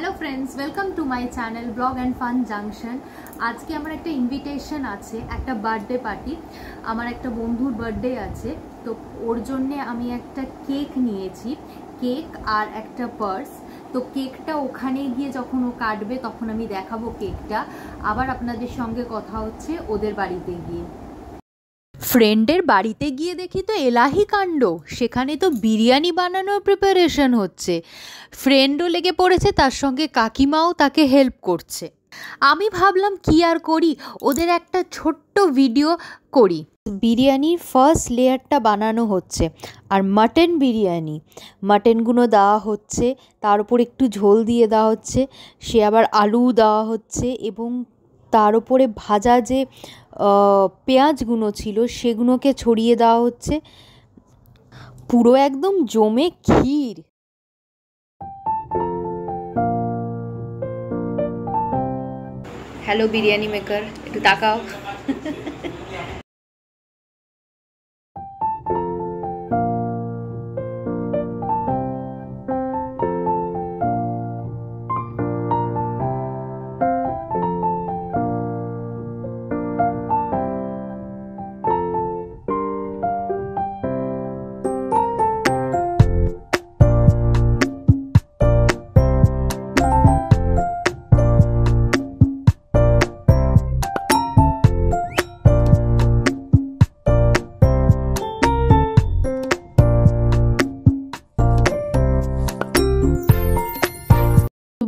Hello friends, welcome to my channel blog and fun junction. आज के आमार एक इनविटेशन आछे, एक बार्थडे पार्टी। आमार एक बंधुर बार्थडे आछे, तो ओर जन्य आमी एक केक नियेछि, केक और एक पार्स। तो केकटा ओखाने गिये जखन ओ काटबे तखन आमी देखाबो केकटा। आबार आपनादेर संगे कथा होच्छे ओदेर बाड़ीते गिये। फ्रेंडेर बाड़ीते गिये देखी तो एलाही कांड, सेखाने तो बिरियानी बानानोर प्रिपारेशन होच्छे। फ्रेंडो लेगे पड़ेছে, तार संगे काकिमाओ ताके हेल्प करছে। आमी भाबलाम कि आर करी, ओদের একটা ছোট্ট ভিডিও করি। বিরিয়ানির ফার্স্ট লেয়ারটা বানানো হচ্ছে, আর মাটন বিরিয়ানি, মাটনগুলো দেওয়া হচ্ছে, তার উপর একটু ঝোল দিয়ে দেওয়া হচ্ছে, সে আবার আলু দেওয়া হচ্ছে এবং তার উপরে ভাজা যে পেঁয়াজগুলো ছিল সেগুলোকে ছড়িয়ে দেওয়া হচ্ছে। পুরো একদম জমে ক্ষীর। হ্যালো বিরিয়ানি মেকার, একটু তাকাও।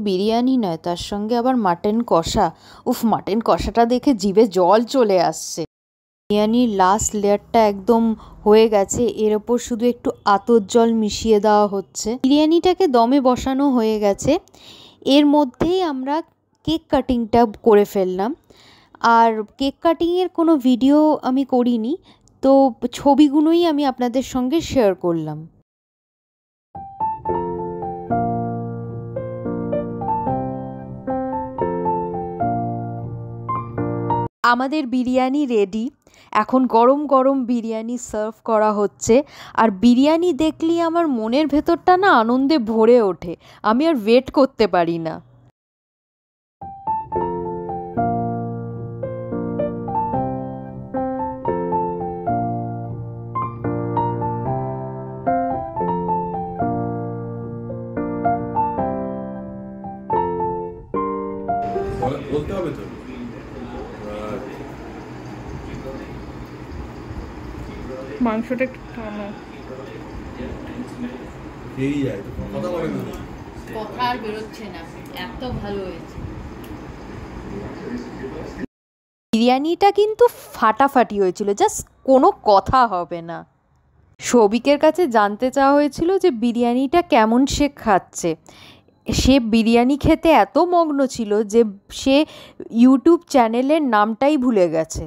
বিরিয়ানি নয়, তার সঙ্গে আবার মাটন কষা। উফ, মাটন কষাটা দেখে জিভে জল চলে আসছে। বিরিয়ানির লাস্ট লেয়ারটা একদম হয়ে গেছে, এর ওপর শুধু একটু আতর জল মিশিয়ে দেওয়া হচ্ছে। বিরিয়ানিটাকে দমে বসানো হয়ে গেছে, এর মধ্যেই আমরা কেক কাটিংটা করে ফেললাম। আর কেক কাটিংয়ের কোনো ভিডিও আমি করিনি, তো ছবিগুলোই আমি আপনাদের সঙ্গে শেয়ার করলাম। আমাদের বিরিয়ানি রেডি, এখন গরম গরম বিরিয়ানি সার্ভ করা হচ্ছে। আর বিরিয়ানি দেখলেই আমার মনের ভেতরটা না আনন্দে ভরে ওঠে, আমি আর ওয়েট করতে পারি না। বলতে হবে তো মাংসটা একটু টানো, এই যায় কথা বলে না, কথা আর বেরোচ্ছে না, এত ভালো হয়েছে। বিরিয়ানিটা কিন্তু ফাটাফাটি হয়েছিল, জাস্ট কোনো কথা হবে না। সৌভিকের কাছে জানতে চাওয়া হয়েছিল যে বিরিয়ানিটা কেমন সে খাচ্ছে। সে বিরিয়ানি খেতে এত মগ্ন ছিল যে সে ইউটিউব চ্যানেলের নামটাই ভুলে গেছে।